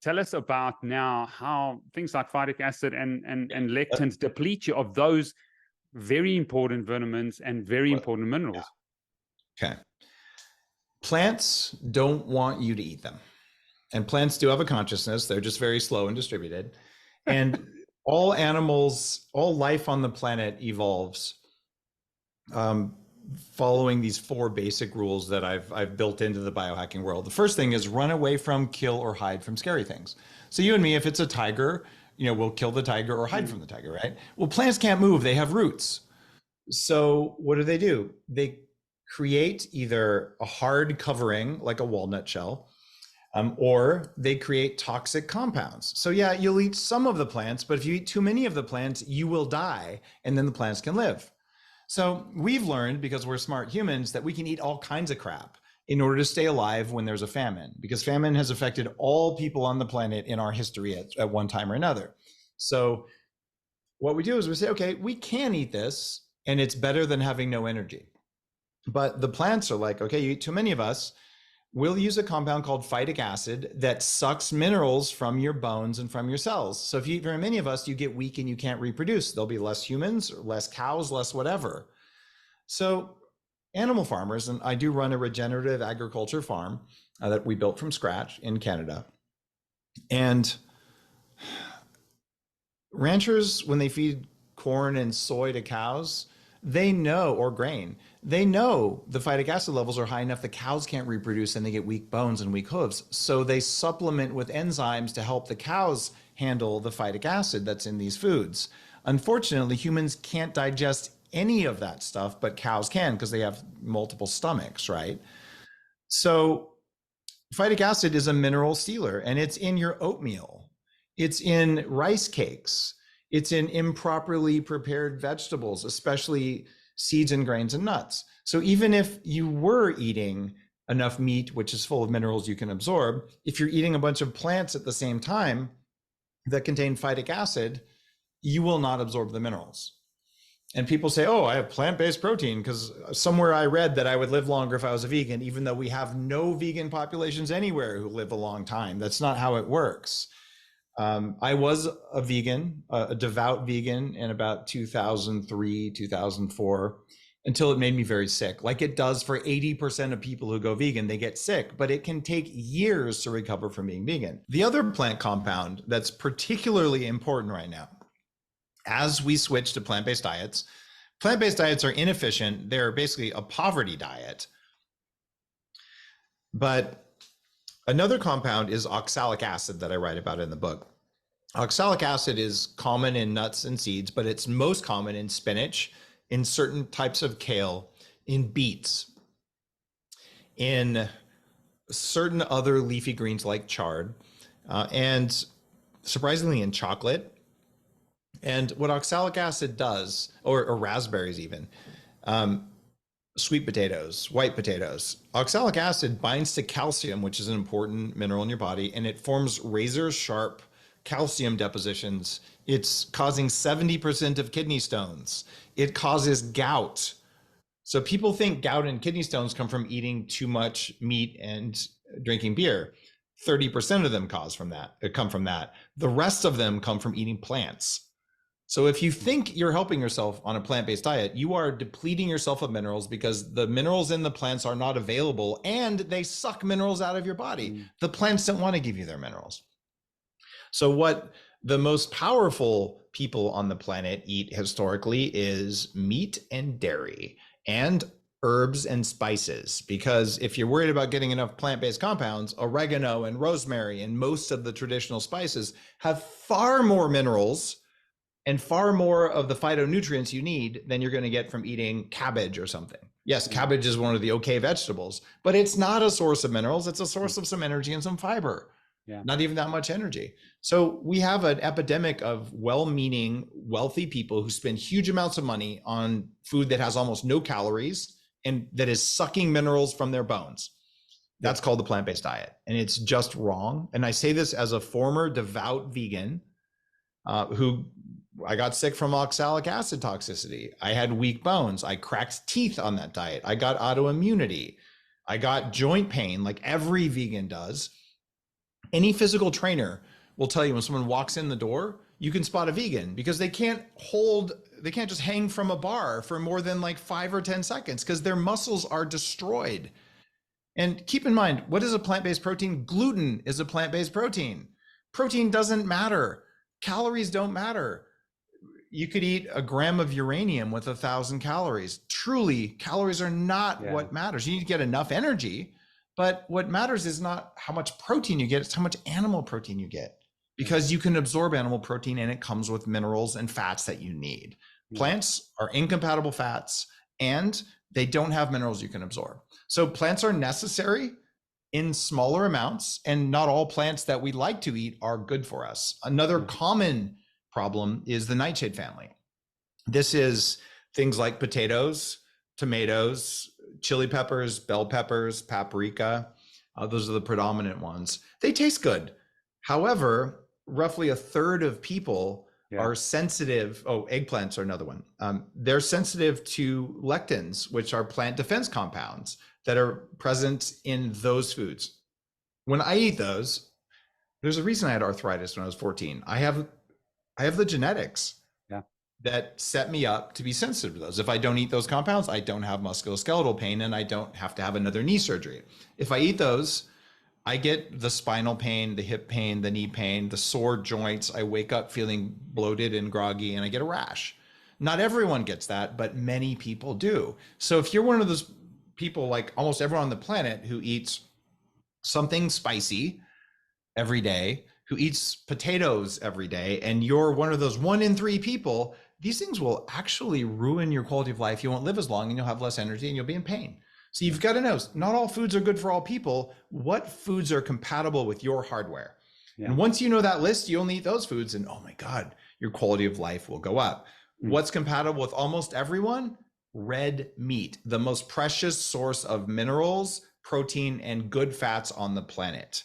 tell us about now how things like phytic acid and lectins deplete you of those very important vitamins and very important minerals. Okay. Plants don't want you to eat them. And plants do have a consciousness. They're just very slow and distributed. And all animals, all life on the planet evolves following these 4 basic rules that I've built into the biohacking world. The first thing is run away from, kill, or hide from scary things. So you and me, if it's a tiger, we'll kill the tiger or hide from the tiger, right? Well, plants can't move. They have roots. So what do? They create either a hard covering like a walnut shell, or they create toxic compounds. So yeah, you'll eat some of the plants, but if you eat too many of the plants, you will die, and then the plants can live. So we've learned, because we're smart humans, that we can eat all kinds of crap in order to stay alive when there's a famine, because famine has affected all people on the planet in our history at one time or another. So what we do is we say, okay, we can eat this, and it's better than having no energy. But the plants are like, okay, you eat too many of us, we'll use a compound called phytic acid that sucks minerals from your bones and from your cells. So if you eat very many of us, you get weak and you can't reproduce. There'll be less humans, less cows, less whatever. So animal farmers, and I do run a regenerative agriculture farm that we built from scratch in Canada. And ranchers, when they feed corn and soy to cows, they know, or grain, they know the phytic acid levels are high enough the cows can't reproduce and they get weak bones and weak hooves. So they supplement with enzymes to help the cows handle the phytic acid that's in these foods. Unfortunately, humans can't digest any of that stuff, but cows can, because they have multiple stomachs, right? So phytic acid is a mineral stealer, and it's in your oatmeal. It's in rice cakes. It's in improperly prepared vegetables, especially seeds and grains and nuts. So even if you were eating enough meat, which is full of minerals you can absorb, if you're eating a bunch of plants at the same time that contain phytic acid, you will not absorb the minerals. And people say, oh, I have plant-based protein because somewhere I read that I would live longer if I was a vegan, even though we have no vegan populations anywhere who live a long time. That's not how it works. I was a vegan, a devout vegan in about 2003, 2004, until it made me very sick. Like it does for 80% of people who go vegan, they get sick, but it can take years to recover from being vegan. The other plant compound that's particularly important right now, as we switch to plant-based diets are inefficient. They're basically a poverty diet. But another compound is oxalic acid that I write about in the book. Oxalic acid is common in nuts and seeds, but it's most common in spinach, in certain types of kale, in beets, in certain other leafy greens like chard, and surprisingly in chocolate. And what oxalic acid does, or raspberries even, sweet potatoes, white potatoes, oxalic acid binds to calcium, which is an important mineral in your body, and it forms razor sharp calcium depositions. It's causing 70% of kidney stones. It causes gout. So people think gout and kidney stones come from eating too much meat and drinking beer. 30% of them come from that. The rest of them come from eating plants. So if you think you're helping yourself on a plant-based diet, you are depleting yourself of minerals, because the minerals in the plants are not available and they suck minerals out of your body. The plants don't want to give you their minerals. So what the most powerful people on the planet eat historically is meat and dairy and herbs and spices, because if you're worried about getting enough plant-based compounds, oregano and rosemary and most of the traditional spices have far more minerals and far more of the phytonutrients you need than you're going to get from eating cabbage or something. Yes, cabbage is one of the okay vegetables, but it's not a source of minerals. It's a source of some energy and some fiber. Yeah. Not even that much energy. So we have an epidemic of well-meaning, wealthy people who spend huge amounts of money on food that has almost no calories and that is sucking minerals from their bones. That's called the plant-based diet. And it's just wrong. And I say this as a former devout vegan who I got sick from oxalic acid toxicity. I had weak bones. I cracked teeth on that diet. I got autoimmunity. I got joint pain like every vegan does. Any physical trainer will tell you when someone walks in the door, you can spot a vegan because they can't just hang from a bar for more than like 5 or 10 seconds because their muscles are destroyed. And keep in mind, what is a plant-based protein? Gluten is a plant-based protein. Protein doesn't matter. Calories don't matter. You could eat a gram of uranium with 1,000 calories. Truly, calories are not what matters. You need to get enough energy, but what matters is not how much protein you get, it's how much animal protein you get, because you can absorb animal protein and it comes with minerals and fats that you need. Plants are incompatible fats and they don't have minerals you can absorb. So plants are necessary in smaller amounts, and not all plants that we like to eat are good for us. Another common problem is the nightshade family. This is things like potatoes, tomatoes, chili peppers, bell peppers, paprika. Those are the predominant ones. They taste good. However, roughly a third of people are sensitive. Oh, eggplants are another one. They're sensitive to lectins, which are plant defense compounds that are present in those foods. When I eat those, there's a reason I had arthritis when I was 14. I have the genetics that set me up to be sensitive to those. If I don't eat those compounds, I don't have musculoskeletal pain and I don't have to have another knee surgery. If I eat those, I get the spinal pain, the hip pain, the knee pain, the sore joints. I wake up feeling bloated and groggy and I get a rash. Not everyone gets that, but many people do. So if you're one of those people, like almost everyone on the planet, who eats something spicy every day, who eats potatoes every day, and you're one of those 1 in 3 people, these things will actually ruin your quality of life. You won't live as long and you'll have less energy and you'll be in pain. So you've got to know, not all foods are good for all people. What foods are compatible with your hardware? And once you know that list, you only eat those foods and oh my God, your quality of life will go up. What's compatible with almost everyone? Red meat, the most precious source of minerals, protein, and good fats on the planet.